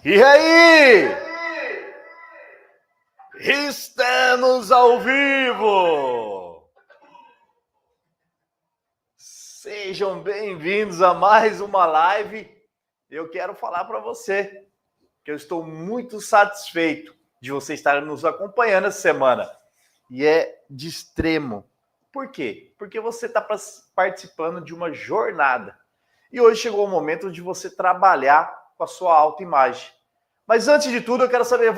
E aí? Estamos ao vivo! Sejam bem-vindos a mais uma live. Eu quero falar para você que eu estou muito satisfeito de você estar nos acompanhando essa semana. E é de extremo. Por quê? Porque você está participando de uma jornada. E hoje chegou o momento de você trabalhar com a sua autoimagem. Mas antes de tudo, eu quero saber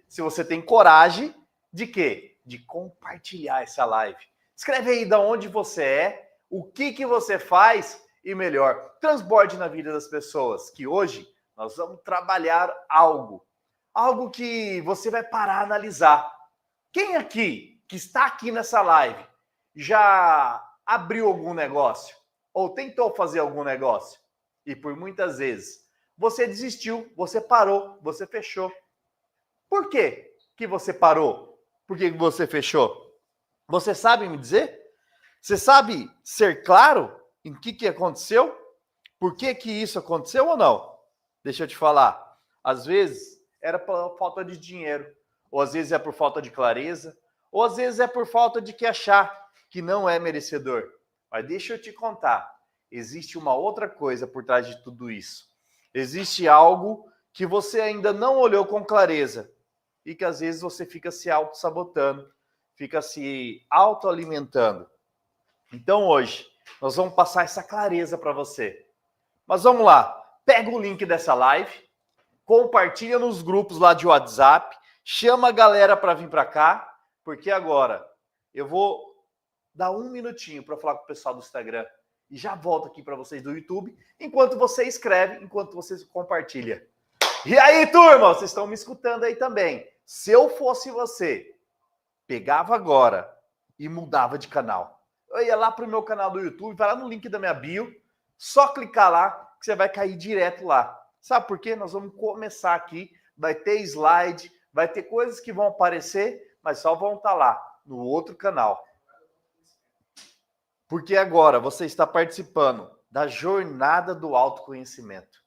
se você tem coragem de quê? De compartilhar essa live. Escreve aí de onde você é, o que você faz e melhor, transborde na vida das pessoas, que hoje nós vamos trabalhar algo que você vai parar a analisar. Quem aqui, que está aqui nessa live, já abriu algum negócio? Ou tentou fazer algum negócio? E por muitas vezes você desistiu, você parou, você fechou. Por quê que você parou? Por que você fechou? Você sabe me dizer? Você sabe ser claro em que aconteceu? Por que isso aconteceu ou não? Deixa eu te falar. Às vezes era por falta de dinheiro, ou às vezes é por falta de clareza, ou às vezes é por falta de que achar que não é merecedor. Mas deixa eu te contar. Existe uma outra coisa por trás de tudo isso. Existe algo que você ainda não olhou com clareza e que às vezes você fica se auto-sabotando, fica se autoalimentando. Então hoje nós vamos passar essa clareza para você. Mas vamos lá, pega o link dessa live, compartilha nos grupos lá de WhatsApp, chama a galera para vir para cá, porque agora eu vou dar um minutinho para falar com o pessoal do Instagram e já volto aqui para vocês do YouTube, enquanto você escreve, enquanto você compartilha. E aí, turma, vocês estão me escutando aí também. Se eu fosse você, pegava agora e mudava de canal. Eu ia lá pro meu canal do YouTube, vai lá no link da minha bio, só clicar lá que você vai cair direto lá. Sabe por quê? Nós vamos começar aqui, vai ter slide, vai ter coisas que vão aparecer, mas só vão estar lá no outro canal. Porque agora você está participando da jornada do autoconhecimento.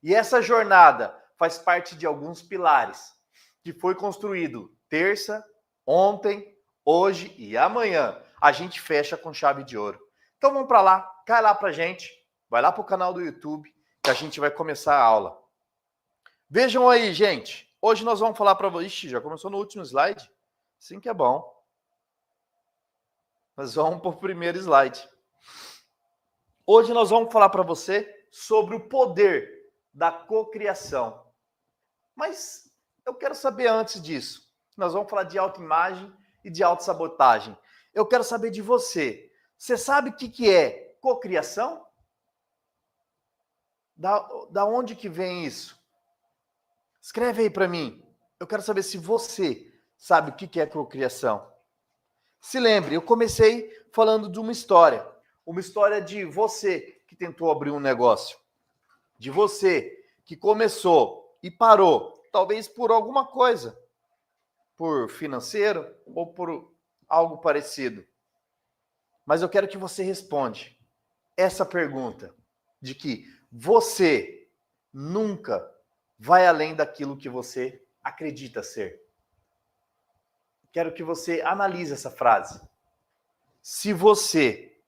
E essa jornada faz parte de alguns pilares que foi construído terça, ontem, hoje e amanhã. A gente fecha com chave de ouro. Então vamos para lá, cai lá pra gente, vai lá pro canal do YouTube que a gente vai começar a aula. Vejam aí, gente. Hoje nós vamos falar para vocês. Ixi, já começou no último slide? Sim que é bom. Nós vamos para o primeiro slide. Hoje nós vamos falar para você sobre o poder da cocriação. Mas eu quero saber antes disso. Nós vamos falar de autoimagem e de autossabotagem. Eu quero saber de você. Você sabe o que é cocriação? Da onde que vem isso? Escreve aí para mim. Eu quero saber se você sabe o que é cocriação. Se lembre, eu comecei falando de uma história de você que tentou abrir um negócio, de você que começou e parou, talvez por alguma coisa, por financeiro ou por algo parecido. Mas eu quero que você responda essa pergunta de que você nunca vai além daquilo que você acredita ser. Quero que você analise essa frase. Se você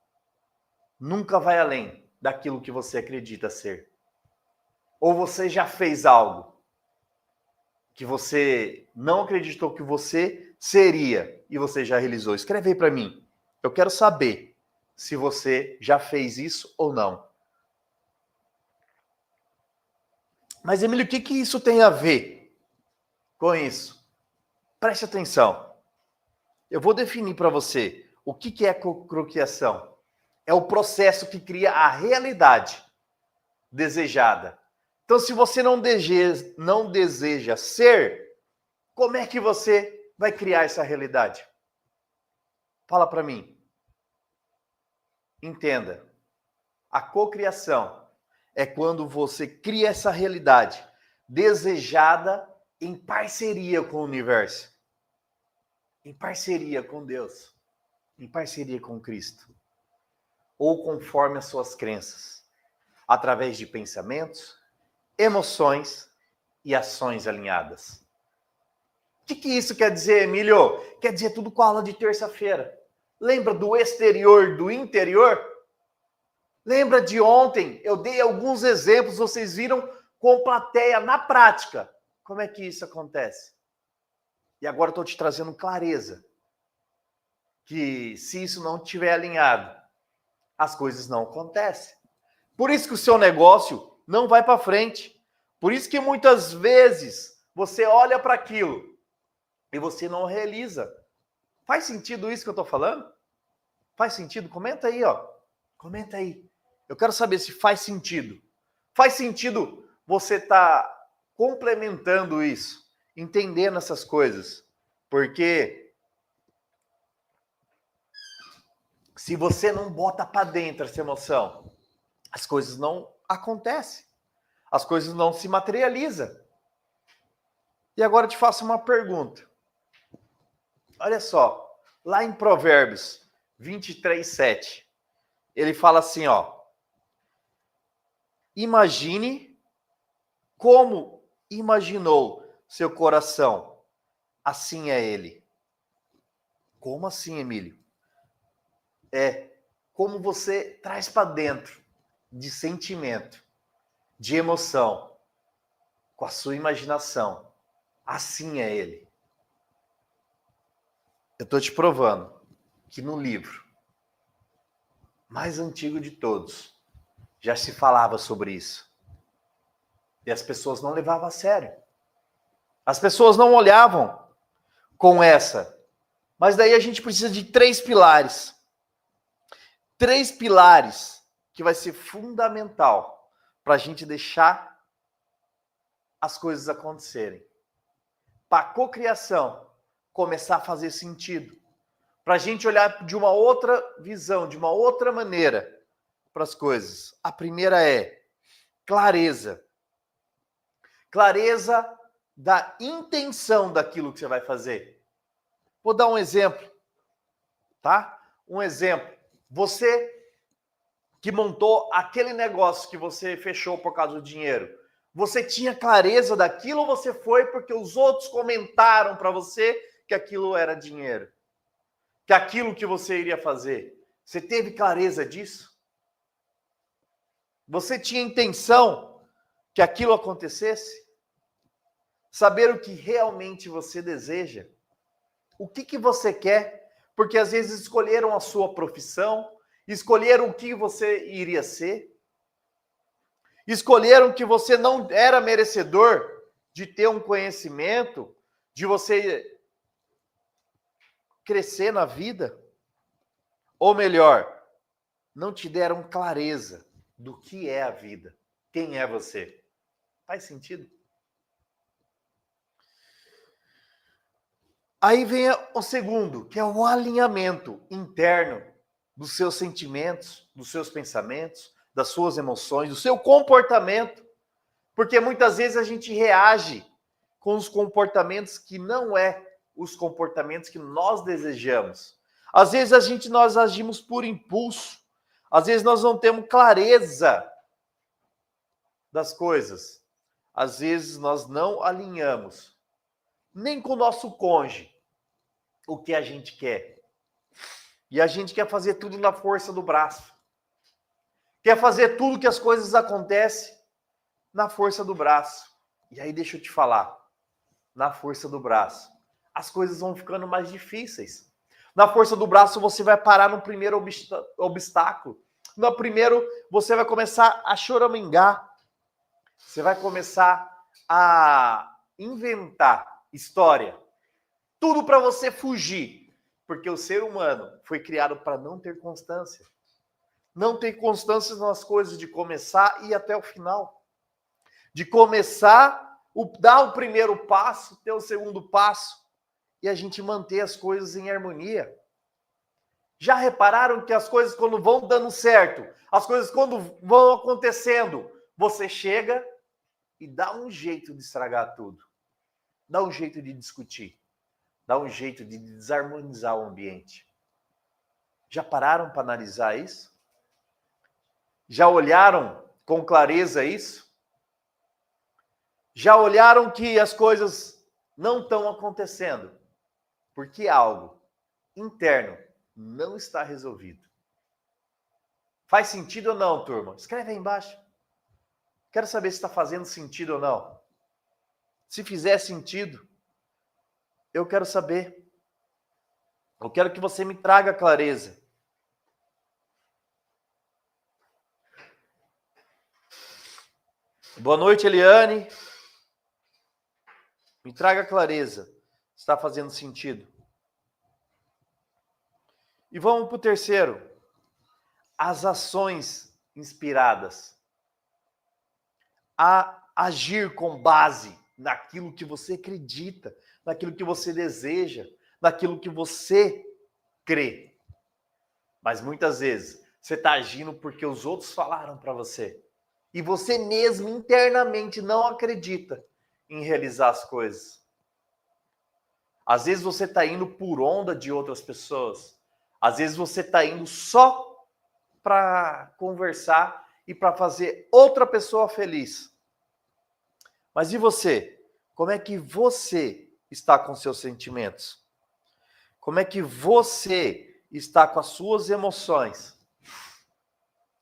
nunca vai além daquilo que você acredita ser, ou você já fez algo que você não acreditou que você seria e você já realizou, escreve aí para mim. Eu quero saber se você já fez isso ou não. Mas, Emílio, o que isso tem a ver com isso? Preste atenção. Eu vou definir para você o que é cocriação. É o processo que cria a realidade desejada. Então, se você não deseja ser, como é que você vai criar essa realidade? Fala para mim. Entenda. A cocriação é quando você cria essa realidade desejada em parceria com o universo, em parceria com Deus, em parceria com Cristo, ou conforme as suas crenças, através de pensamentos, emoções e ações alinhadas. O que isso quer dizer, Emílio? Quer dizer tudo com a aula de terça-feira. Lembra do exterior, do interior? Lembra de ontem? Eu dei alguns exemplos, vocês viram com plateia na prática. Como é que isso acontece? E agora estou te trazendo clareza. Que se isso não estiver alinhado, as coisas não acontecem. Por isso que o seu negócio não vai para frente. Por isso que muitas vezes você olha para aquilo e você não realiza. Faz sentido isso que eu estou falando? Faz sentido? Comenta aí, ó. Comenta aí. Eu quero saber se faz sentido. Faz sentido você estar complementando isso, entendendo essas coisas. Porque se você não bota para dentro essa emoção, as coisas não acontecem. As coisas não se materializam. E agora eu te faço uma pergunta. Olha só, lá em Provérbios 23:7, ele fala assim, ó: imagine como imaginou seu coração, assim é ele. Como assim, Emílio? É como você traz para dentro de sentimento, de emoção, com a sua imaginação. Assim é ele. Eu estou te provando que no livro mais antigo de todos já se falava sobre isso. E as pessoas não levavam a sério. As pessoas não olhavam com essa. Mas daí a gente precisa de 3 pilares. 3 pilares que vai ser fundamental para a gente deixar as coisas acontecerem. Para a cocriação começar a fazer sentido. Para a gente olhar de uma outra visão, de uma outra maneira para as coisas. A primeira é clareza. Clareza da intenção daquilo que você vai fazer. Vou dar um exemplo, tá? Um exemplo. Você que montou aquele negócio que você fechou por causa do dinheiro, você tinha clareza daquilo ou você foi porque os outros comentaram para você que aquilo era dinheiro? Que aquilo que você iria fazer? Você teve clareza disso? Você tinha intenção que aquilo acontecesse? Saber o que realmente você deseja? O que você quer? Porque às vezes escolheram a sua profissão, escolheram o que você iria ser, escolheram que você não era merecedor de ter um conhecimento, de você crescer na vida. Ou melhor, não te deram clareza do que é a vida, quem é você. Faz sentido? Aí vem o segundo, que é o alinhamento interno dos seus sentimentos, dos seus pensamentos, das suas emoções, do seu comportamento. Porque muitas vezes a gente reage com os comportamentos que não é os comportamentos que nós desejamos. Às vezes nós agimos por impulso. Às vezes nós não temos clareza das coisas. Às vezes nós não alinhamos nem com o nosso cônjuge o que a gente quer. E a gente quer fazer tudo na força do braço. Quer fazer tudo que as coisas acontecem na força do braço. E aí deixa eu te falar, na força do braço, as coisas vão ficando mais difíceis. Na força do braço você vai parar no primeiro obstáculo. No primeiro você vai começar a choramingar. Você vai começar a inventar história. Tudo para você fugir. Porque o ser humano foi criado para não ter constância. Não ter constância nas coisas, de começar e ir até o final. De começar, dar o primeiro passo, ter o segundo passo. E a gente manter as coisas em harmonia. Já repararam que as coisas quando vão dando certo, as coisas quando vão acontecendo, você chega e dá um jeito de estragar tudo. Dá um jeito de discutir. Dá um jeito de desarmonizar o ambiente. Já pararam para analisar isso? Já olharam com clareza isso? Já olharam que as coisas não estão acontecendo? Porque algo interno não está resolvido. Faz sentido ou não, turma? Escreve aí embaixo. Quero saber se está fazendo sentido ou não. Se fizer sentido, eu quero saber. Eu quero que você me traga clareza. Boa noite, Eliane. Me traga clareza. Está fazendo sentido? E vamos para o terceiro. As ações inspiradas. A agir com base naquilo que você acredita, naquilo que você deseja, naquilo que você crê. Mas muitas vezes você está agindo porque os outros falaram para você. E você mesmo internamente não acredita em realizar as coisas. Às vezes você está indo por onda de outras pessoas. Às vezes você está indo só para conversar e para fazer outra pessoa feliz. Mas e você? Como é que você está com seus sentimentos? Como é que você está com as suas emoções?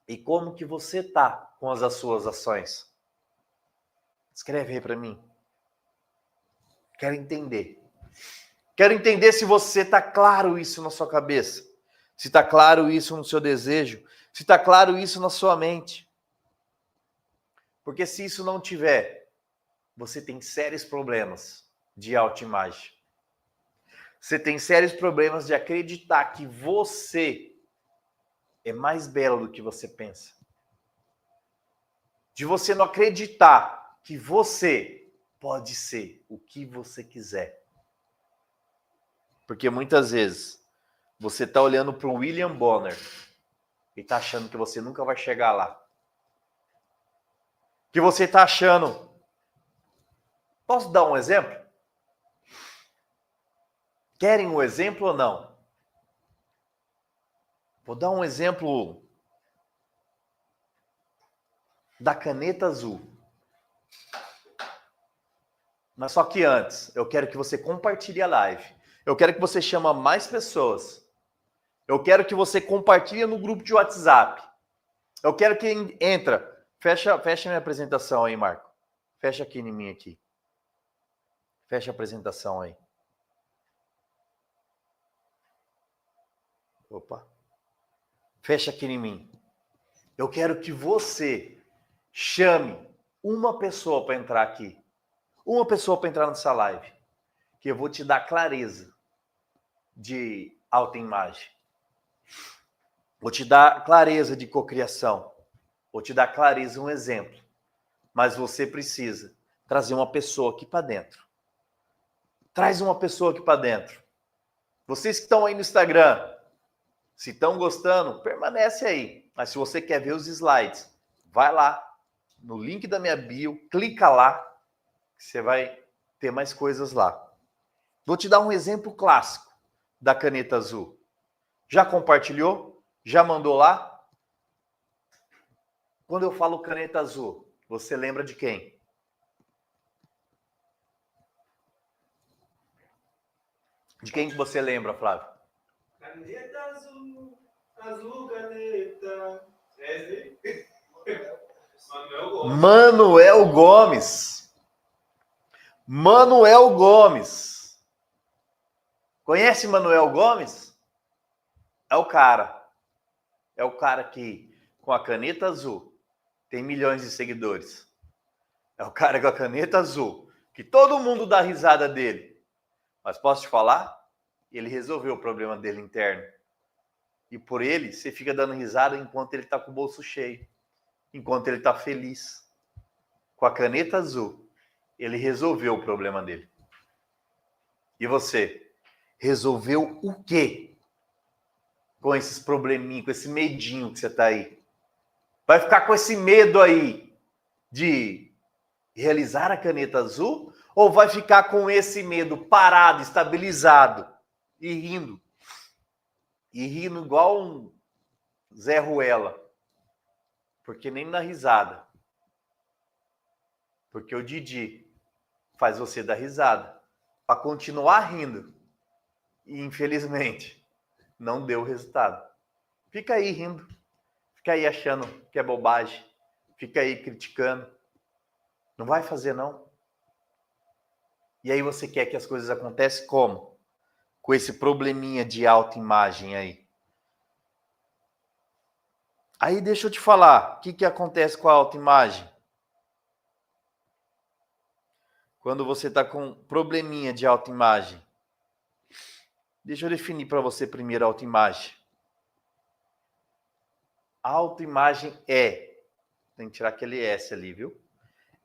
E como que você está com as suas ações? Escreve aí para mim. Quero entender. Quero entender se você está claro isso na sua cabeça. Se está claro isso no seu desejo. Se está claro isso na sua mente. Porque se isso não tiver, você tem sérios problemas de autoimagem. Você tem sérios problemas de acreditar que você é mais belo do que você pensa. De você não acreditar que você pode ser o que você quiser. Porque muitas vezes você está olhando para o William Bonner e está achando que você nunca vai chegar lá. Que você está achando... Posso dar um exemplo? Querem um exemplo ou não? Vou dar um exemplo da caneta azul. Mas só que antes, eu quero que você compartilhe a live. Eu quero que você chame mais pessoas. Eu quero que você compartilhe no grupo de WhatsApp. Eu quero que entra. Fecha minha apresentação aí, Marco. Fecha aqui em mim aqui. Fecha a apresentação aí. Opa. Fecha aqui em mim. Eu quero que você chame uma pessoa para entrar aqui. Uma pessoa para entrar nessa live. Que eu vou te dar clareza de autoimagem. Vou te dar clareza de cocriação. Vou te dar clareza, um exemplo. Mas você precisa trazer uma pessoa aqui para dentro. Traz uma pessoa aqui para dentro. Vocês que estão aí no Instagram, se estão gostando, permanece aí. Mas se você quer ver os slides, vai lá no link da minha bio, clica lá, que você vai ter mais coisas lá. Vou te dar um exemplo clássico da caneta azul. Já compartilhou? Já mandou lá? Quando eu falo caneta azul, você lembra de quem? De quem que você lembra, Flávio? Caneta azul, azul caneta. É esse aí? Manuel Gomes. Manuel Gomes. Manuel Gomes. Conhece Manuel Gomes? É o cara. É o cara que, com a caneta azul, tem milhões de seguidores. É o cara com a caneta azul, que todo mundo dá risada dele. Mas posso te falar? Ele resolveu o problema dele interno. E por ele, você fica dando risada enquanto ele está com o bolso cheio. Enquanto ele está feliz. Com a caneta azul, ele resolveu o problema dele. E você? Resolveu o quê? Com esses probleminhos, com esse medinho que você está aí. Vai ficar com esse medo aí de realizar a caneta azul? Ou vai ficar com esse medo parado, estabilizado e rindo? E rindo igual um Zé Ruela. Porque nem na risada. Porque o Didi faz você dar risada, para continuar rindo. E, infelizmente, não deu resultado. Fica aí rindo, fica aí achando que é bobagem, fica aí criticando. Não vai fazer, não. E aí você quer que as coisas aconteçam como? Com esse probleminha de autoimagem aí. Aí deixa eu te falar, o que acontece com a autoimagem? Quando você está com probleminha de autoimagem. Deixa eu definir para você primeiro a autoimagem. A autoimagem tem que tirar aquele S ali, viu?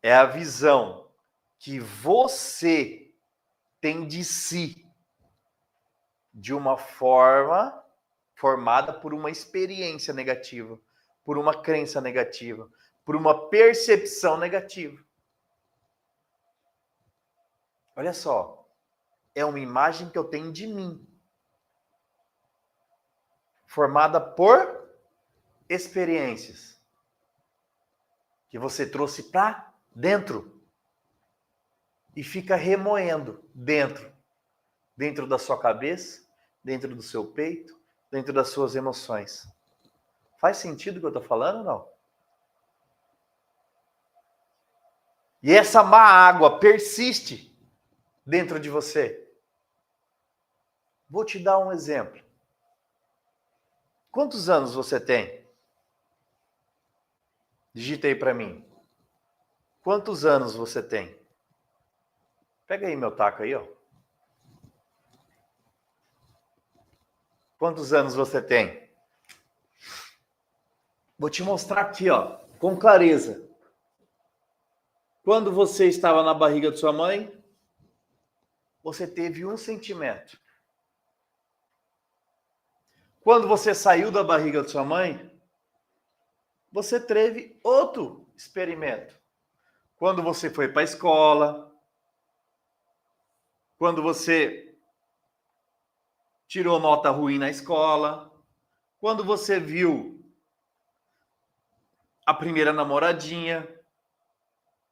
É a visão que você tem de si, de uma forma formada por uma experiência negativa, por uma crença negativa, por uma percepção negativa. Olha só, é uma imagem que eu tenho de mim, formada por experiências que você trouxe para dentro e fica remoendo dentro da sua cabeça, dentro do seu peito, dentro das suas emoções. Faz sentido o que eu estou falando ou não? E essa má água persiste dentro de você. Vou te dar um exemplo. Quantos anos você tem? Digita aí para mim. Quantos anos você tem? Pega aí meu taco aí, ó. Quantos anos você tem? Vou te mostrar aqui, ó, com clareza. Quando você estava na barriga de sua mãe, você teve um sentimento. Quando você saiu da barriga de sua mãe, você teve outro experimento. Quando você foi para a escola, quando você tirou nota ruim na escola, quando você viu a primeira namoradinha,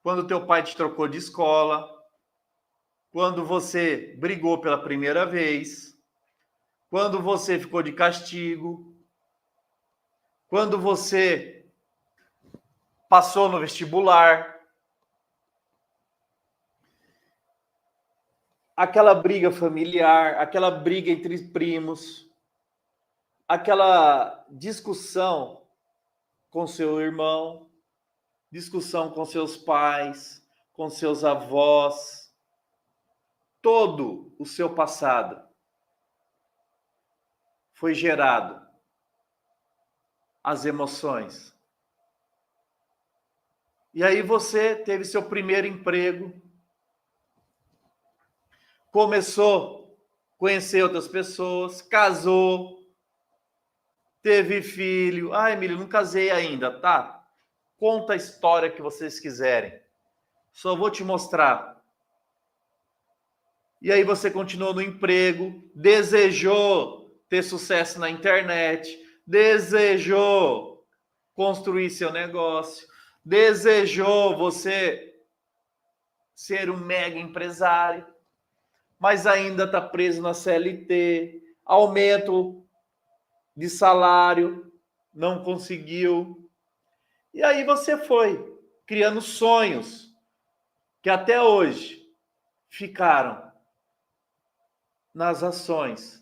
quando teu pai te trocou de escola, quando você brigou pela primeira vez, quando você ficou de castigo, quando você passou no vestibular, aquela briga familiar, aquela briga entre primos, aquela discussão com seu irmão, discussão com seus pais, com seus avós, todo o seu passado foi gerado as emoções. E aí você teve seu primeiro emprego, começou a conhecer outras pessoas, casou, teve filho. Ah, Emílio, não casei ainda, tá? Conta a história que vocês quiserem. Só vou te mostrar. E aí você continuou no emprego, desejou ter sucesso na internet, desejou construir seu negócio, desejou você ser um mega empresário, mas ainda está preso na CLT, aumento de salário, não conseguiu. E aí você foi criando sonhos que até hoje ficaram nas ações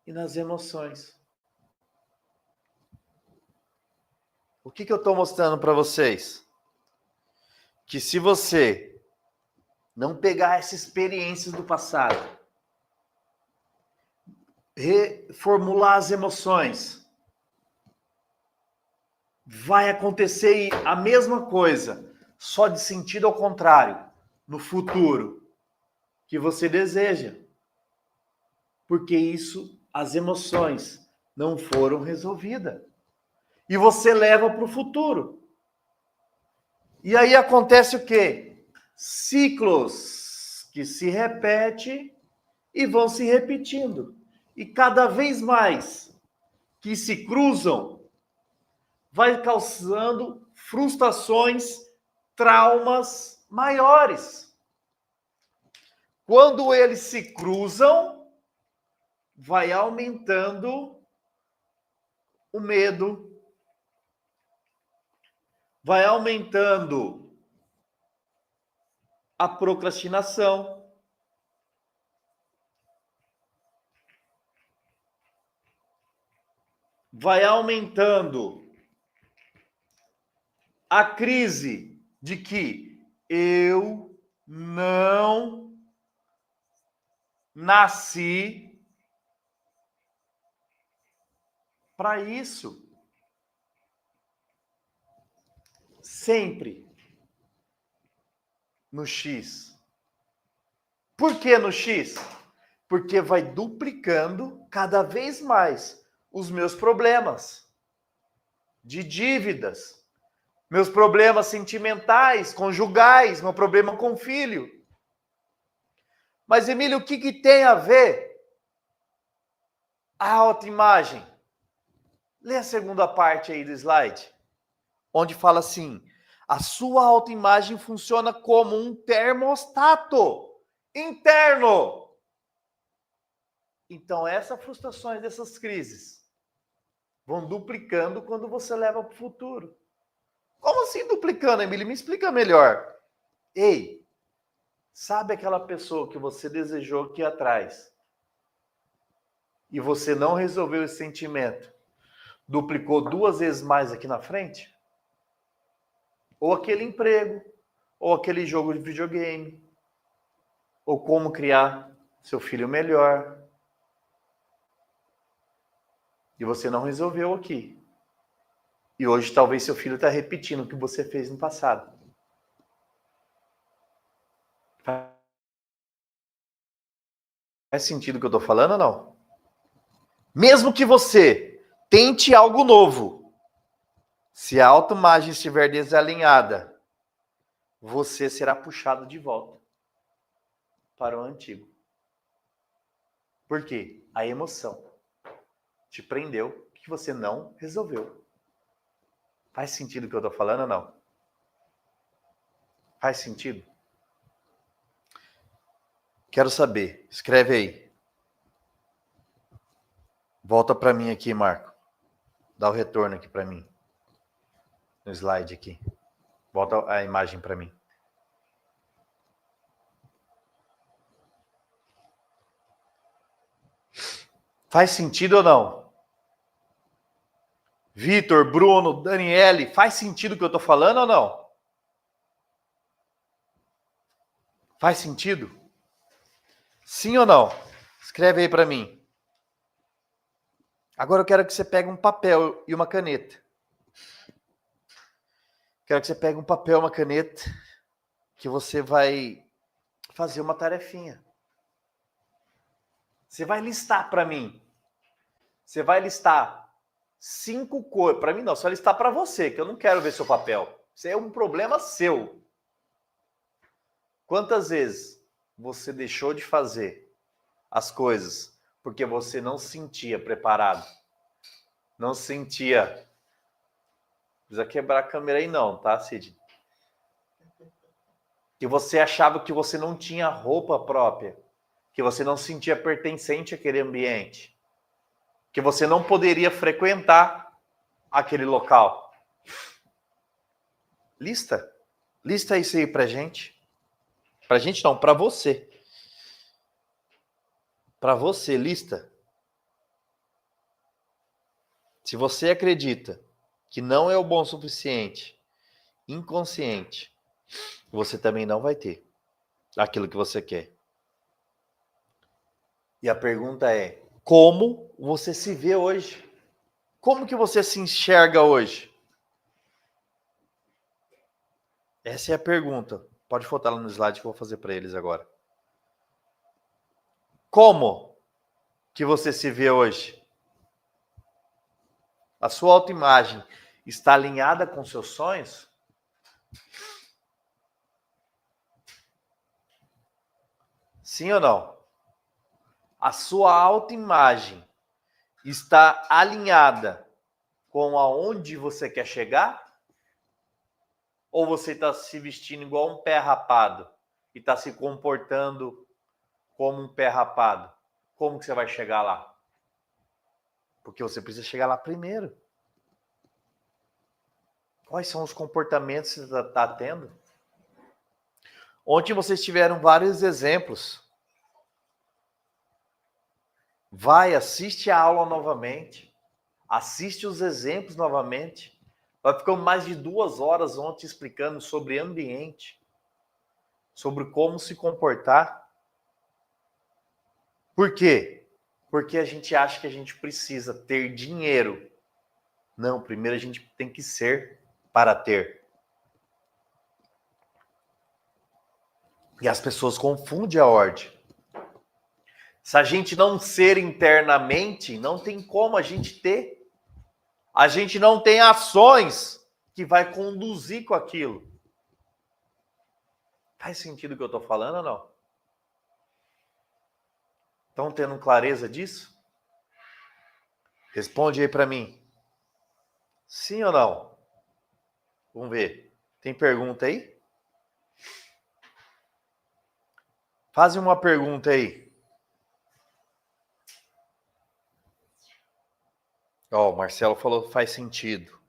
e nas emoções. O que eu estou mostrando para vocês? Que se você não pegar essas experiências do passado, reformular as emoções, vai acontecer a mesma coisa, só de sentido ao contrário, no futuro que você deseja. Porque isso, as emoções não foram resolvidas. E você leva para o futuro. E aí acontece o quê? Ciclos que se repetem e vão se repetindo. E cada vez mais que se cruzam, vai causando frustrações, traumas maiores. Quando eles se cruzam, vai aumentando o medo, vai aumentando a procrastinação, vai aumentando a crise de que eu não nasci para isso. Sempre no X. Por que no X? Porque vai duplicando cada vez mais os meus problemas de dívidas, meus problemas sentimentais, conjugais, meu problema com o filho. Mas, Emílio, o que tem a ver a autoimagem? Lê a segunda parte aí do slide, onde fala assim: a sua autoimagem funciona como um termostato interno. Então, essas frustrações, essas crises, vão duplicando quando você leva para o futuro. Como assim duplicando, Emílio? Me explica melhor. Ei, sabe aquela pessoa que você desejou aqui atrás e você não resolveu esse sentimento? Duplicou 2 vezes mais aqui na frente? Ou aquele emprego, ou aquele jogo de videogame, ou como criar seu filho melhor. E você não resolveu aqui. E hoje talvez seu filho está repetindo o que você fez no passado. Faz sentido o que eu estou falando ou não? Mesmo que você tente algo novo, se a autoimagem estiver desalinhada, você será puxado de volta para o antigo. Por quê? A emoção te prendeu que você não resolveu. Faz sentido o que eu estou falando ou não? Faz sentido? Quero saber. Escreve aí. Volta para mim aqui, Marco. Dá o retorno aqui para mim. No slide aqui. Volta a imagem para mim. Faz sentido ou não? Vitor, Bruno, Daniele, faz sentido o que eu estou falando ou não? Faz sentido? Sim ou não? Escreve aí para mim. Agora eu quero que você pegue um papel e uma caneta. Quero que você pegue um papel e uma caneta que você vai fazer uma tarefinha. Você vai listar para mim. Você vai listar 5 coisas. Para mim não, só listar para você, que eu não quero ver seu papel. Isso é um problema seu. Quantas vezes você deixou de fazer as coisas porque você não se sentia preparado? Não se sentia... Não precisa quebrar a câmera aí não, tá, Cid? Que você achava que você não tinha roupa própria, que você não se sentia pertencente àquele ambiente, que você não poderia frequentar aquele local. Lista isso aí pra gente. Pra gente não, pra você. Pra você, lista. Se você acredita que não é o bom o suficiente, inconsciente, você também não vai ter aquilo que você quer. E a pergunta é: como você se vê hoje? Como que você se enxerga hoje? Essa é a pergunta. Pode botar lá no slide que eu vou fazer para eles agora. Como que você se vê hoje? A sua autoimagem está alinhada com seus sonhos? Sim ou não? A sua autoimagem está alinhada com aonde você quer chegar? Ou você está se vestindo igual um pé rapado e está se comportando como um pé rapado, como que você vai chegar lá? Porque você precisa chegar lá primeiro. Quais são os comportamentos que você está tendo? Ontem vocês tiveram vários exemplos. Vai, assiste a aula novamente. Assiste os exemplos novamente. Nós ficamos mais de 2 horas ontem explicando sobre ambiente, sobre como se comportar. Por quê? Porque a gente acha que a gente precisa ter dinheiro. Não, primeiro a gente tem que ser para ter. E as pessoas confundem a ordem. Se a gente não ser internamente, não tem como a gente ter. A gente não tem ações que vai conduzir com aquilo. Faz sentido o que eu estou falando ou não? Estão tendo clareza disso? Responde aí para mim. Sim ou não? Vamos ver. Tem pergunta aí? Faz uma pergunta aí. Ó, o Marcelo falou que faz sentido.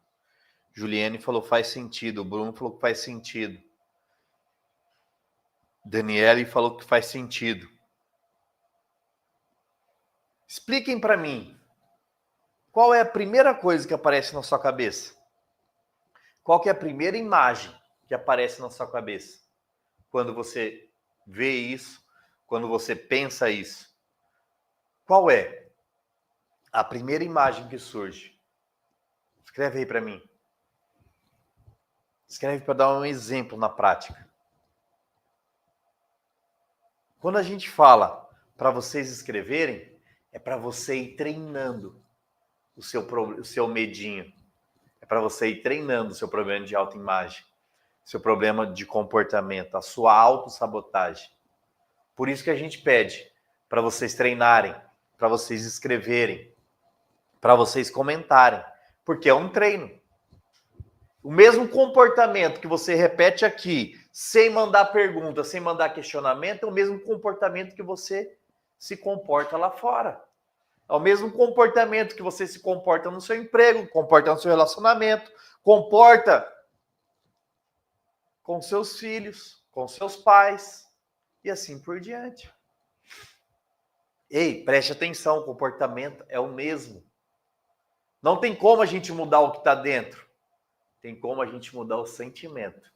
Juliane falou que faz sentido. O Bruno falou que faz sentido. Daniele falou que faz sentido. Expliquem para mim. Qual é a primeira coisa que aparece na sua cabeça? Qual que é a primeira imagem que aparece na sua cabeça? Quando você vê isso, quando você pensa isso. Qual é a primeira imagem que surge? Escreve aí para mim. Escreve para dar um exemplo na prática. Quando a gente fala para vocês escreverem, é para você ir treinando o seu medinho. É para você ir treinando o seu problema de autoimagem, seu problema de comportamento, a sua autossabotagem. Por isso que a gente pede para vocês treinarem, para vocês escreverem, para vocês comentarem, porque é um treino. O mesmo comportamento que você repete aqui, sem mandar pergunta, sem mandar questionamento, é o mesmo comportamento que você se comporta lá fora. É o mesmo comportamento que você se comporta no seu emprego, comporta no seu relacionamento, comporta com seus filhos, com seus pais e assim por diante. Ei, preste atenção, o comportamento é o mesmo. Não tem como a gente mudar o que está dentro. Tem como a gente mudar o sentimento.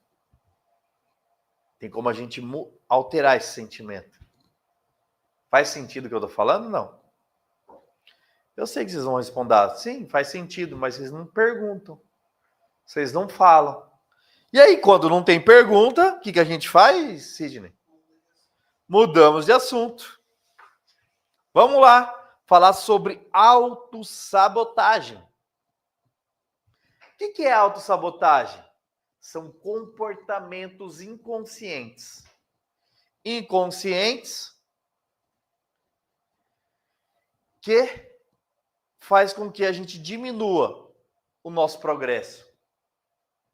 Tem como a gente alterar esse sentimento. Faz sentido o que eu estou falando? Não. Eu sei que vocês vão responder, sim, faz sentido, mas vocês não perguntam. Vocês não falam. E aí, quando não tem pergunta, o que a gente faz, Sidney? Mudamos de assunto. Vamos lá, falar sobre autossabotagem. O que é autossabotagem? São comportamentos inconscientes. Inconscientes que faz com que a gente diminua o nosso progresso,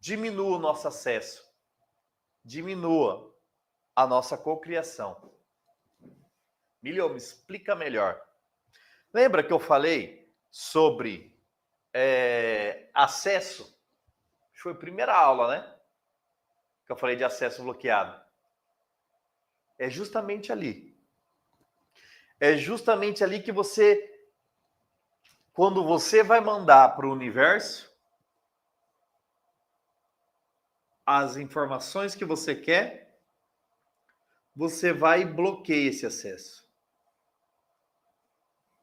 diminua o nosso acesso, diminua a nossa cocriação. Milho, me explica melhor. Lembra que eu falei sobre acesso? Foi a primeira aula, né? Que eu falei de acesso bloqueado. É justamente ali. É justamente ali que você, quando você vai mandar para o universo as informações que você quer, você vai e bloqueia esse acesso.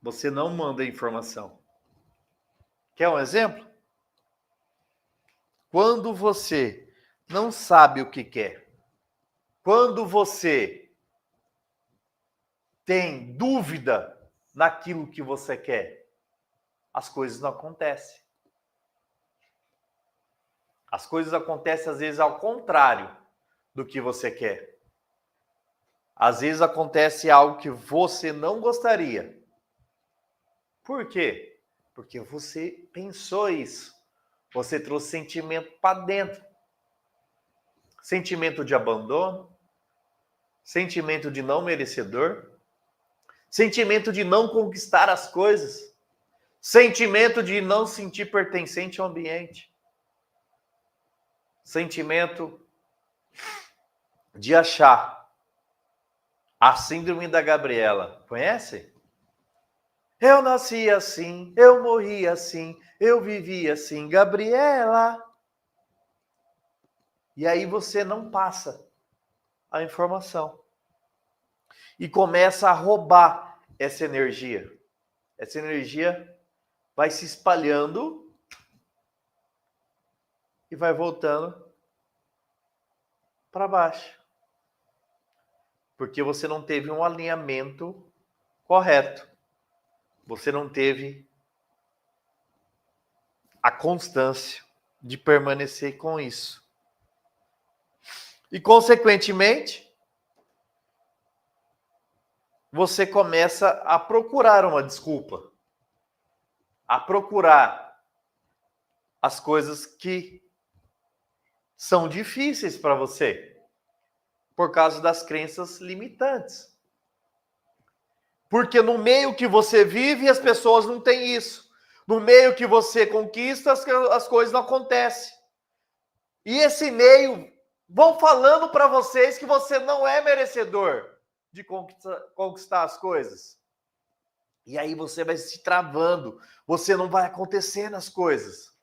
Você não manda a informação. Quer um exemplo? Quando você não sabe o que quer, quando você tem dúvida naquilo que você quer, as coisas não acontecem. As coisas acontecem, às vezes, ao contrário do que você quer. Às vezes acontece algo que você não gostaria. Por quê? Porque você pensou isso. Você trouxe sentimento para dentro. Sentimento de abandono, sentimento de não merecedor, sentimento de não conquistar as coisas, sentimento de não sentir pertencente ao ambiente, sentimento de achar a síndrome da Gabriela. Conhece? Eu nasci assim, eu morri assim, eu vivi assim, Gabriela. E aí você não passa a informação. E começa a roubar essa energia. Essa energia vai se espalhando e vai voltando para baixo. Porque você não teve um alinhamento correto. Você não teve a constância de permanecer com isso. E, consequentemente, você começa a procurar uma desculpa, a procurar as coisas que são difíceis para você, por causa das crenças limitantes. Porque no meio que você vive, as pessoas não têm isso. No meio que você conquista, as coisas não acontecem. E esse meio vão falando para vocês que você não é merecedor de conquistar as coisas. E aí você vai se travando, você não vai acontecendo as coisas.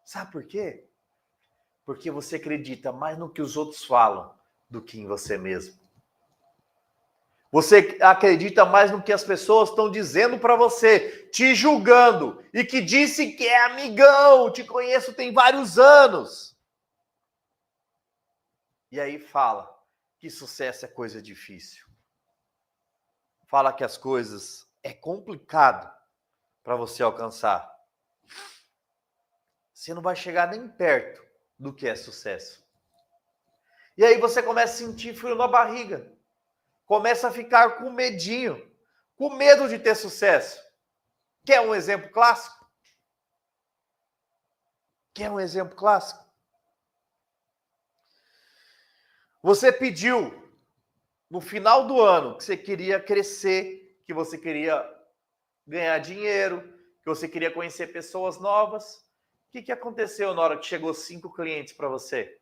Sabe por quê? Porque você acredita mais no que os outros falam do que em você mesmo. Você acredita mais no que as pessoas estão dizendo para você, te julgando, e que disse que é amigão, te conheço tem vários anos. E aí fala que sucesso é coisa difícil. Fala que as coisas é complicado para você alcançar. Você não vai chegar nem perto do que é sucesso. E aí você começa a sentir frio na barriga. Começa a ficar com medinho, com medo de ter sucesso. Quer um exemplo clássico? Quer um exemplo clássico? Você pediu no final do ano que você queria crescer, que você queria ganhar dinheiro, que você queria conhecer pessoas novas. O que aconteceu na hora que chegou 5 clientes para você?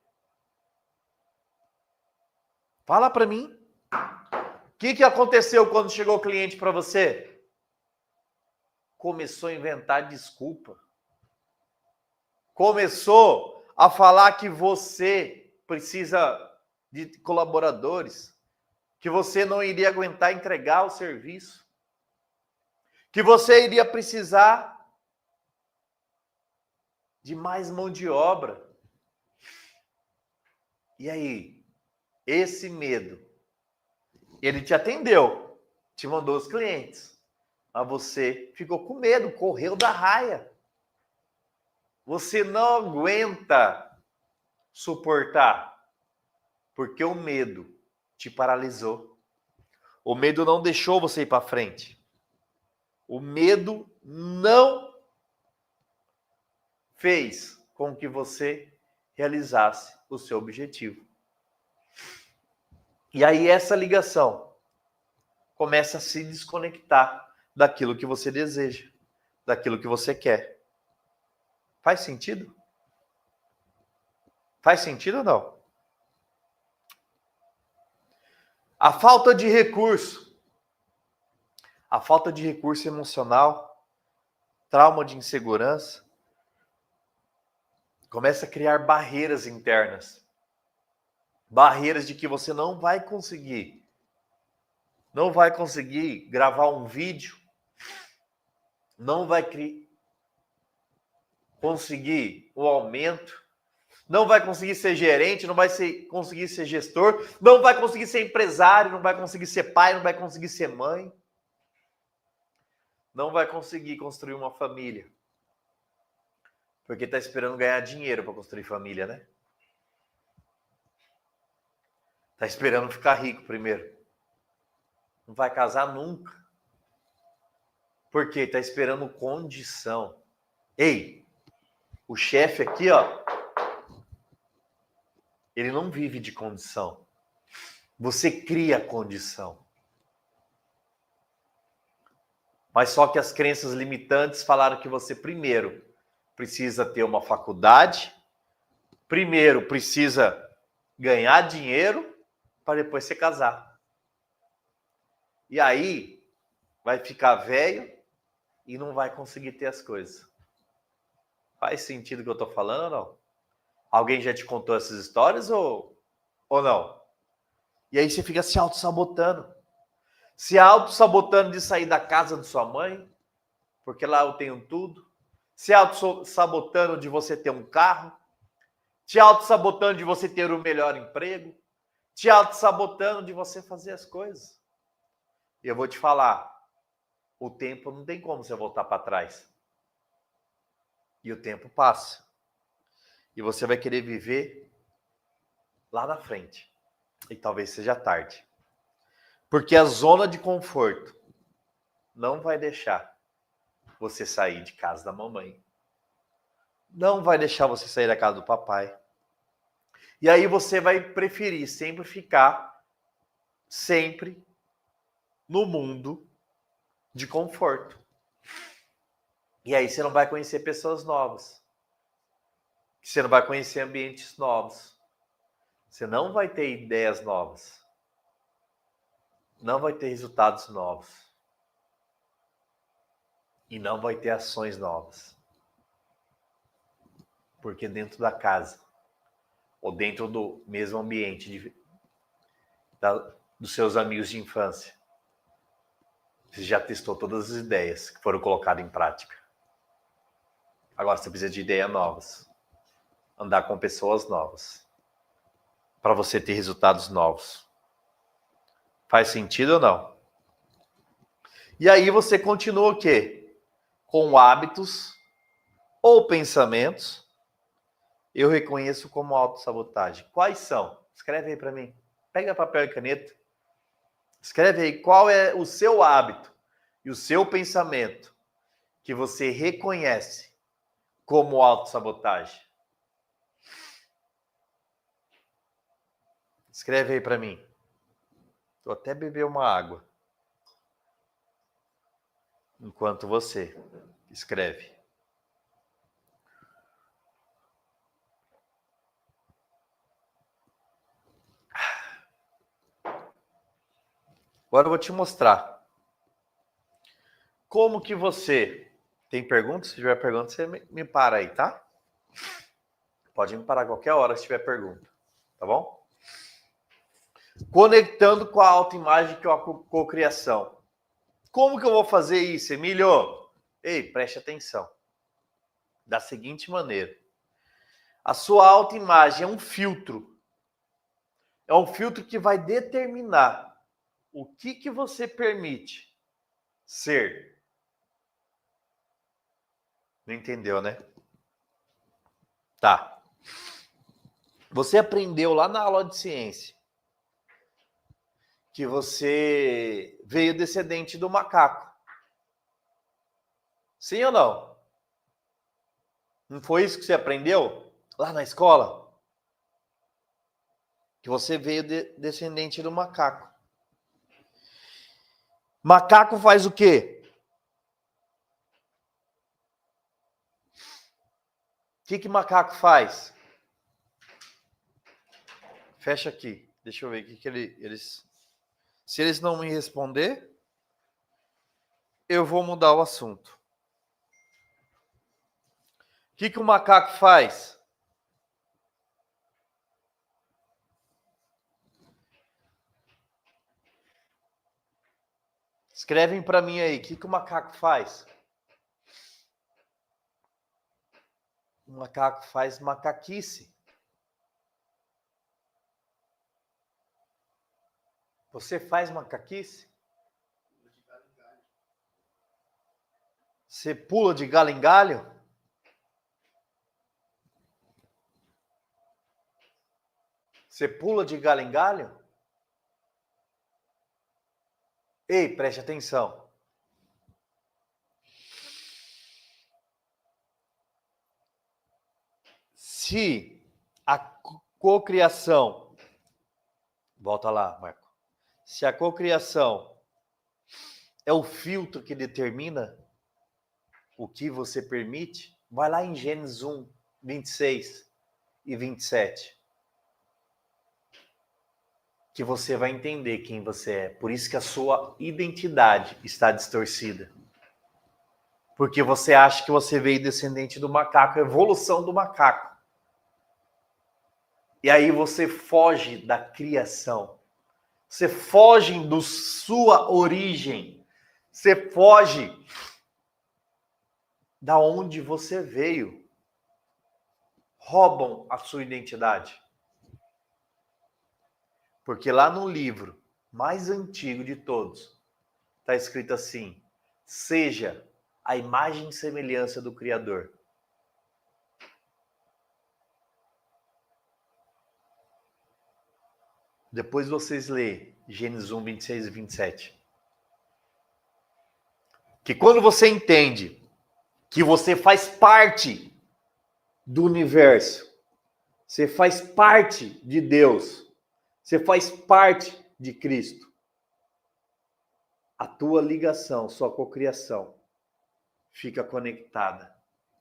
Fala para mim. O que aconteceu quando chegou o cliente para você? Começou a inventar desculpa. Começou a falar que você precisa de colaboradores, que você não iria aguentar entregar o serviço, que você iria precisar de mais mão de obra. E aí, esse medo, ele te atendeu, te mandou os clientes, mas você ficou com medo, correu da raia. Você não aguenta suportar, porque o medo te paralisou. O medo não deixou você ir para frente. O medo não fez com que você realizasse o seu objetivo. E aí essa ligação começa a se desconectar daquilo que você deseja, daquilo que você quer. Faz sentido? Faz sentido ou não? A falta de recurso emocional, trauma de insegurança, começa a criar barreiras internas. Barreiras de que você não vai conseguir gravar um vídeo, não vai conseguir o aumento, não vai conseguir ser gerente, não vai conseguir ser gestor, não vai conseguir ser empresário, não vai conseguir ser pai, não vai conseguir ser mãe, não vai conseguir construir uma família. Porque está esperando ganhar dinheiro para construir família, né? Está esperando ficar rico primeiro. Não vai casar nunca. Por quê? Está esperando condição. Ei, o chefe aqui, ó, ele não vive de condição. Você cria condição. Mas só que as crenças limitantes falaram que você primeiro precisa ter uma faculdade, primeiro precisa ganhar dinheiro para depois se casar. E aí vai ficar velho e não vai conseguir ter as coisas. Faz sentido o que eu estou falando ou não? Alguém já te contou essas histórias ou não? E aí você fica se auto-sabotando. Se auto-sabotando de sair da casa de sua mãe, porque lá eu tenho tudo. Se auto-sabotando de você ter um carro. Te auto-sabotando de você ter o melhor emprego. Te auto-sabotando de você fazer as coisas. E eu vou te falar, o tempo não tem como você voltar para trás. E o tempo passa. E você vai querer viver lá na frente. E talvez seja tarde. Porque a zona de conforto não vai deixar você sair de casa da mamãe. Não vai deixar você sair da casa do papai. E aí você vai preferir sempre ficar sempre no mundo de conforto. E aí você não vai conhecer pessoas novas. Você não vai conhecer ambientes novos. Você não vai ter ideias novas. Não vai ter resultados novos. E não vai ter ações novas. Porque dentro da casa, ou dentro do mesmo ambiente dos seus amigos de infância, você já testou todas as ideias que foram colocadas em prática. Agora você precisa de ideias novas. Andar com pessoas novas. Para você ter resultados novos. Faz sentido ou não? E aí você continua o quê? Com hábitos ou pensamentos, eu reconheço como autossabotagem. Quais são? Escreve aí para mim. Pega papel e caneta. Escreve aí qual é o seu hábito e o seu pensamento que você reconhece como autossabotagem. Escreve aí para mim. Vou até beber uma água. Enquanto você escreve. Agora eu vou te mostrar. Como que você... Tem perguntas? Se tiver pergunta, você me para aí, tá? Pode me parar a qualquer hora se tiver pergunta. Tá bom? Conectando com a autoimagem que é a cocriação. Como que eu vou fazer isso, Emílio? Ei, preste atenção. Da seguinte maneira. A sua autoimagem é um filtro. É um filtro que vai determinar o que você permite ser. Não entendeu, né? Tá. Você aprendeu lá na aula de ciência que você veio descendente do macaco. Sim ou não? Não foi isso que você aprendeu lá na escola? Que você veio descendente do macaco. Macaco faz o quê? O que macaco faz? Fecha aqui. Deixa eu ver o que eles... Se eles não me responder, eu vou mudar o assunto. O que o macaco faz? Escrevem para mim aí. O que o macaco faz? O macaco faz macaquice. Você faz macaquice? Você pula de galho em galho? Você pula de galho em galho? Ei, preste atenção. Se a cocriação... Volta lá, Marco. Se a cocriação é o filtro que determina o que você permite, vai lá em Gênesis 1, 26 e 27. Que você vai entender quem você é. Por isso que a sua identidade está distorcida. Porque você acha que você veio descendente do macaco, a evolução do macaco. E aí você foge da criação. Você foge da sua origem. Você foge da onde você veio. Roubam a sua identidade. Porque lá no livro mais antigo de todos, está escrito assim: seja a imagem e semelhança do Criador. Depois vocês lê Gênesis 1, 26 e 27. Que quando você entende que você faz parte do universo, você faz parte de Deus, você faz parte de Cristo, a tua ligação, sua cocriação, fica conectada.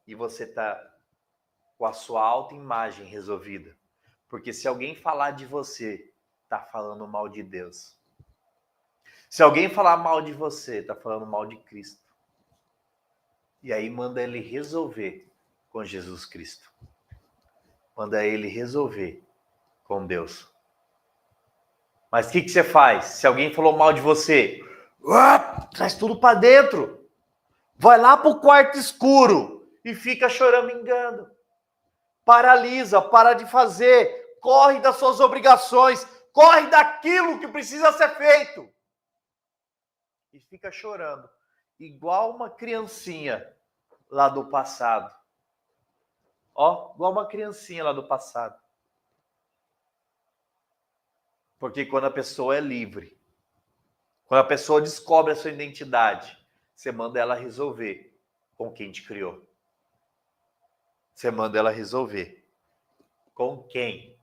E você está com a sua autoimagem resolvida. Porque se alguém falar de você, está falando mal de Deus. Se alguém falar mal de você, está falando mal de Cristo. E aí manda ele resolver com Jesus Cristo. Manda ele resolver com Deus. Mas o que você faz? Se alguém falou mal de você, traz tudo para dentro. Vai lá para o quarto escuro e fica choramingando. Paralisa, para de fazer, corre das suas obrigações, corre daquilo que precisa ser feito. E fica chorando, igual uma criancinha lá do passado. Ó, igual uma criancinha lá do passado. Porque quando a pessoa é livre, quando a pessoa descobre a sua identidade, você manda ela resolver com quem te criou. Você manda ela resolver com quem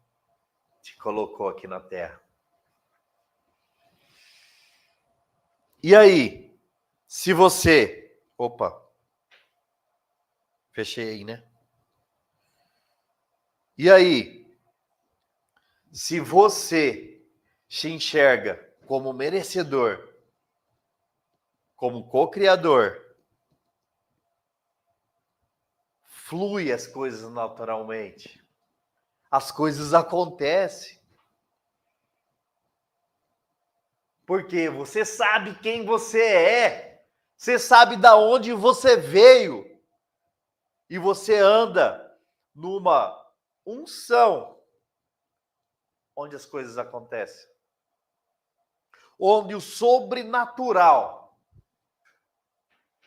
te colocou aqui na Terra. E aí, se você... Opa, fechei aí, né? E aí, se você se enxerga como merecedor, como co-criador, flui as coisas naturalmente. As coisas acontecem. Porque você sabe quem você é. Você sabe de onde você veio. E você anda numa unção onde as coisas acontecem. Onde o sobrenatural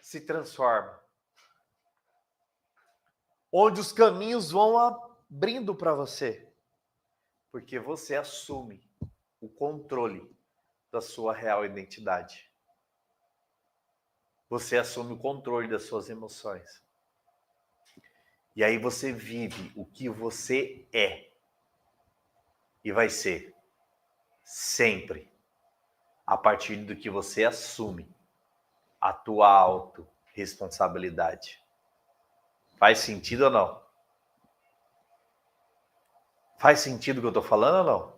se transforma. Onde os caminhos vão abrindo para você. Porque você assume o controle da sua real identidade. Você assume o controle das suas emoções. E aí você vive o que você é. E vai ser sempre a partir do que você assume a tua autorresponsabilidade. Faz sentido ou não? Faz sentido o que eu estou falando ou não?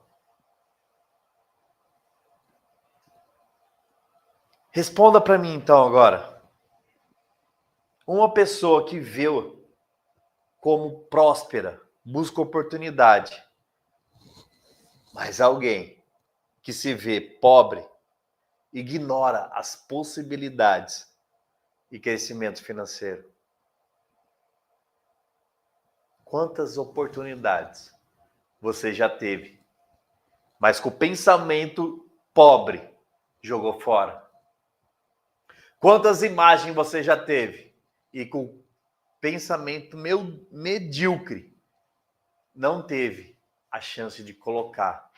Responda para mim então agora. Uma pessoa que vê como próspera, busca oportunidade, mas alguém que se vê pobre, ignora as possibilidades e crescimento financeiro. Quantas oportunidades você já teve, mas com o pensamento pobre jogou fora? Quantas imagens você já teve e com pensamento medíocre não teve a chance de colocar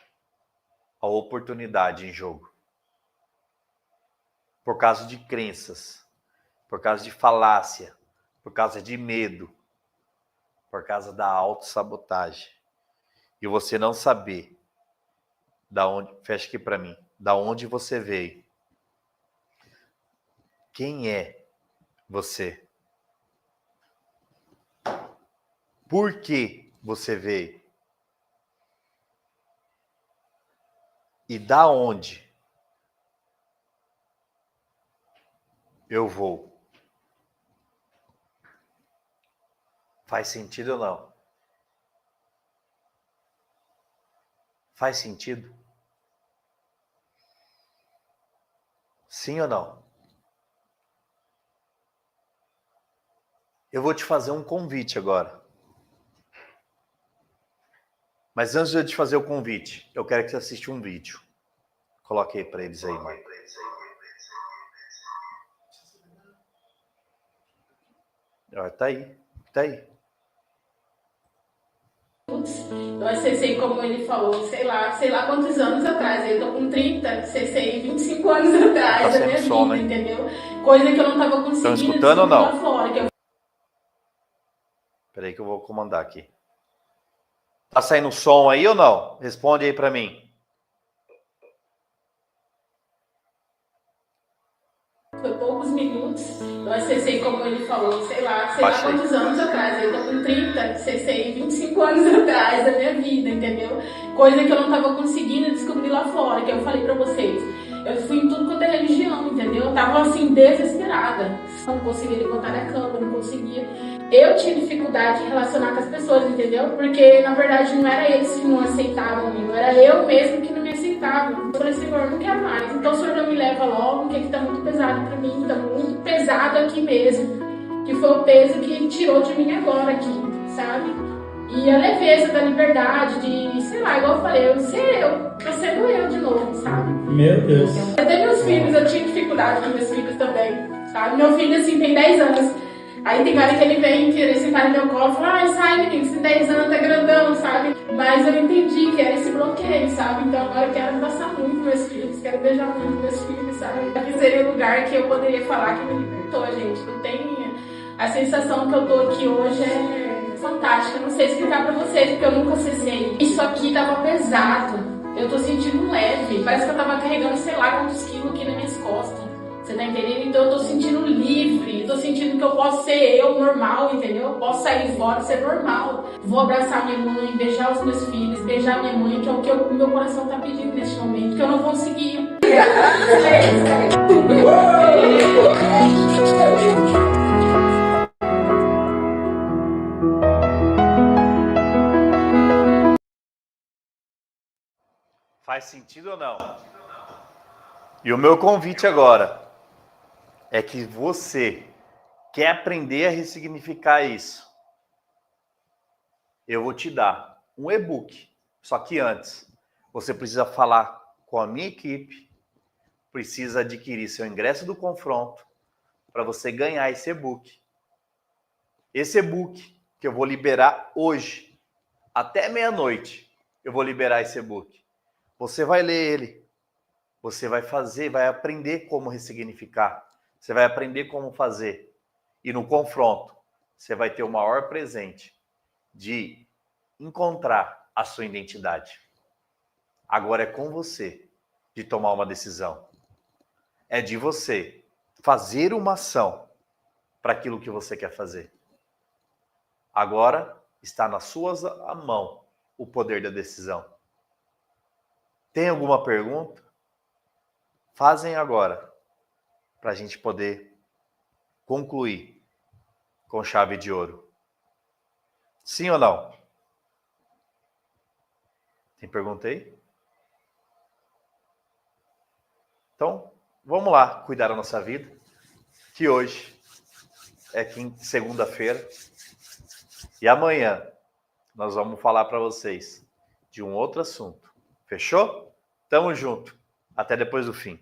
a oportunidade em jogo? Por causa de crenças, por causa de falácia, por causa de medo, por causa da autossabotagem. E você não saber da onde, fecha aqui para mim, da onde você veio, Quem é você? Por que você veio? E da onde eu vou? Faz sentido ou não? Faz sentido? Sim ou não? Eu vou te fazer um convite agora. Mas antes de eu te fazer o convite, eu quero que você assista um vídeo. Coloque aí para eles aí, mano. Tá aí, tá aí. Eu acessei, como ele falou, sei lá quantos anos atrás. Eu tô com 30, acessei 25 anos atrás da minha vida, entendeu? Coisa que eu não tava conseguindo escutando ou não? lá fora. Peraí que eu vou comandar aqui. Tá saindo som aí ou não? Responde aí pra mim. Foi poucos minutos. Eu acessei, como ele falou, sei lá quantos anos atrás. Eu tô com 30, acessei 25 anos atrás da minha vida, entendeu? Coisa que eu não tava conseguindo descobrir lá fora, que eu falei pra vocês. Eu fui em tudo quanto é religião, entendeu? Eu tava assim, desesperada. Não conseguia levantar da cama, não conseguia. Eu tinha dificuldade em relacionar com as pessoas, entendeu? Porque, na verdade, não era eles que não aceitavam mim, era eu mesmo que não me aceitava. Eu falei, Senhor, não quero mais. Então o Senhor não me leva logo, porque tá muito pesado pra mim, tá muito pesado aqui mesmo. Que foi o peso que tirou de mim agora aqui, sabe? E a leveza da liberdade, de, sei lá, igual eu falei, eu ser eu, tô sendo eu de novo, sabe? Meu Deus. Até meus filhos, eu tinha dificuldade com meus filhos também, sabe? Meu filho, assim, tem 10 anos. Aí tem hora que ele vem querer sentar no meu colo e fala, ai, sai, menino, você tem 10 anos, tá grandão, sabe? Mas eu entendi que era esse bloqueio, sabe? Então agora eu quero abraçar muito meus filhos, quero beijar muito meus filhos, sabe? Aqui seria o lugar que eu poderia falar que me libertou, gente. Não tem... A sensação que eu tô aqui hoje é fantástica. Não sei explicar pra vocês, porque eu nunca acessei. Isso aqui tava pesado. Eu tô sentindo leve. Parece que eu tava carregando, sei lá, quantos quilos aqui nas minhas costas. Você tá entendendo? Então eu tô sentindo livre. Eu tô sentindo que eu posso ser eu, normal, entendeu? Eu posso sair fora, ser normal. Vou abraçar minha mãe, beijar os meus filhos, beijar minha mãe, que é o que o meu coração tá pedindo neste momento, que eu não consegui. Faz sentido ou não? E o meu convite agora é que você quer aprender a ressignificar isso. Eu vou te dar um e-book. Só que antes, você precisa falar com a minha equipe, precisa adquirir seu ingresso do confronto para você ganhar esse e-book. Esse e-book que eu vou liberar hoje, até meia-noite, eu vou liberar esse e-book. Você vai ler ele, você vai fazer, vai aprender como ressignificar, você vai aprender como fazer. E no confronto, você vai ter o maior presente de encontrar a sua identidade. Agora é com você de tomar uma decisão. É de você fazer uma ação para aquilo que você quer fazer. Agora está nas suas mãos o poder da decisão. Tem alguma pergunta? Fazem agora, para a gente poder concluir com chave de ouro. Sim ou não? Tem pergunta aí? Então, vamos lá cuidar da nossa vida, que hoje é segunda-feira e amanhã nós vamos falar para vocês de um outro assunto. Fechou? Tamo junto. Até depois do fim.